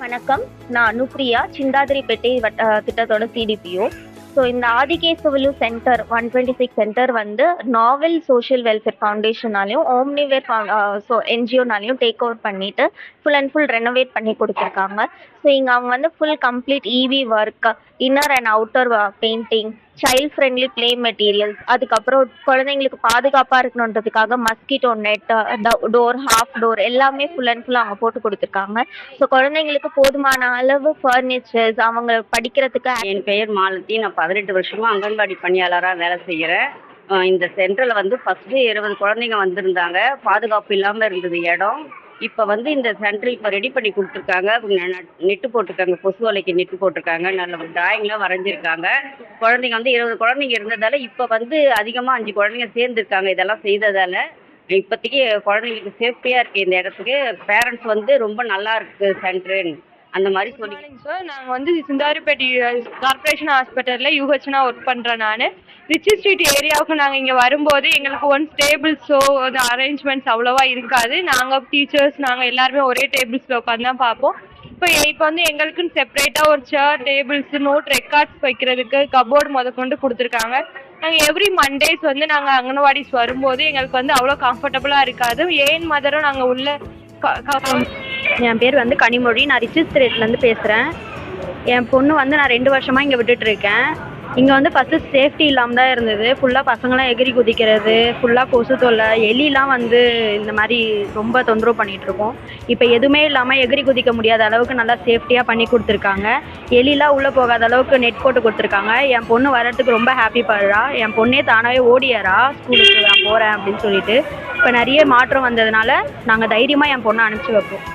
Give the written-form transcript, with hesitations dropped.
வணக்கம். நான் அனுப்ரியா, சிந்தாதிரிப்பேட்டை திட்டத்தோட சிடிபிஓ. ஸோ இந்த ஆதிகேசவலு சென்டர் 126 சென்டர் வந்து நாவல் சோஷியல் வெல்ஃபேர் ஃபவுண்டேஷனாலையும் ஓம்னிவேர் என்ஜிஓனாலையும் டேக் ஓவர் பண்ணிட்டு ஃபுல் அண்ட் ஃபுல் ரெனோவேட் பண்ணி கொடுத்துருக்காங்க. ஸோ இங்கே அவங்க வந்து full complete EB work, inner and outer painting, child friendly play materials, அதுக்கப்புறம் குழந்தைங்களுக்கு பாதுகாப்பாக இருக்கணுன்றதுக்காக mosquito net, door, half door எல்லாமே ஃபுல் அண்ட் ஃபுல் அவங்க போட்டு கொடுத்துருக்காங்க. ஸோ குழந்தைங்களுக்கு போதுமான அளவு ஃபர்னிச்சர்ஸ், அவங்க படிக்கிறதுக்கு. என் பெயர் மாலதி. நான் 18 வருஷமா அங்கன்வாடி பணியாளராக வேலை செய்கிறேன். இந்த சென்டரில் வந்து ஃபஸ்ட்டு 20 குழந்தைங்க வந்திருந்தாங்க. பாதுகாப்பு இல்லாமல் இருந்தது இடம். இப்போ வந்து இந்த சென்டர் இப்போ ரெடி பண்ணி கொடுத்துருக்காங்க. நெட்டு போட்டிருக்காங்க, கொசு வலைக்கு நெட்டு போட்டிருக்காங்க, நல்ல டிராயிங்லாம் வரைஞ்சிருக்காங்க. குழந்தைங்க வந்து 20 குழந்தைங்க இருந்ததால் இப்போ வந்து அதிகமாக 5 குழந்தைங்க சேர்ந்துருக்காங்க. இதெல்லாம் செய்ததால் இப்போதைக்கு குழந்தைங்களுக்கு சேஃப்டியாக இருக்குது. இந்த இடத்துக்கு பேரண்ட்ஸ் வந்து ரொம்ப நல்லா இருக்குது சென்ட்ரு அந்த மாதிரி சொல்லி. சார், நாங்கள் வந்து சிந்தாரிப்பேட்டை கார்பரேஷன் ஹாஸ்பிட்டலில் யூஹெச்னா ஒர்க் பண்ணுறேன். நான் ரிச்சி ஸ்ட்ரீட் ஏரியாவுக்கு நாங்கள் இங்கே வரும்போது எங்களுக்கு ஒன்ஸ் டேபிள்ஸோ அந்த அரேஞ்ச்மெண்ட்ஸ் அவ்வளோவா இருக்காது. நாங்கள் டீச்சர்ஸ் நாங்கள் எல்லாருமே ஒரே டேபிள்ஸில் உட்காந்து தான் பார்ப்போம். இப்போ வந்து எங்களுக்குன்னு செப்பரேட்டாக ஒரு சேர், டேபிள்ஸ், நோட் ரெக்கார்ட்ஸ் வைக்கிறதுக்கு கபோர்டு முதற்கொண்டு கொடுத்துருக்காங்க. நாங்கள் எவ்ரி மண்டேஸ் வந்து நாங்கள் அங்கன்வாடிஸ் வரும்போது எங்களுக்கு வந்து அவ்வளோ கம்ஃபர்டபுளாக இருக்காது. ஏன் மதரும் நாங்கள் உள்ள என் பேர் வந்து கனிமொழி. நான் ரிச்சி ஸ்ட்ரீட்லேருந்து பேசுகிறேன். என் பொண்ணு வந்து நான் 2 வருஷமாக இங்கே விட்டுட்ருக்கேன். இங்கே வந்து ஃபஸ்ட்டு சேஃப்டி இல்லாமல் தான் இருந்தது. ஃபுல்லாக பசங்களாம் எகிரி குதிக்கிறது, ஃபுல்லாக கொசு தொல்லை, எலிலாம் வந்து இந்த மாதிரி ரொம்ப தொந்தரவு பண்ணிகிட்ருக்கோம். இப்போ எதுவுமே இல்லாமல் எகிரி குதிக்க முடியாத அளவுக்கு நல்லா சேஃப்டியாக பண்ணி கொடுத்துருக்காங்க. எலிலாம் உள்ளே போகாத அளவுக்கு நெட் போட்டு கொடுத்துருக்காங்க. என் பொண்ணு வர்றதுக்கு ரொம்ப ஹாப்பி படுறா. என் பொண்ணே தானாகவே ஓடியாரா ஸ்கூலுக்கு நான் போகிறேன் அப்படின்னு சொல்லிட்டு. இப்போ நிறைய மாற்றம் வந்ததுனால நாங்கள் தைரியமாக என் பொண்ணை அனுப்பிச்சி வைப்போம்.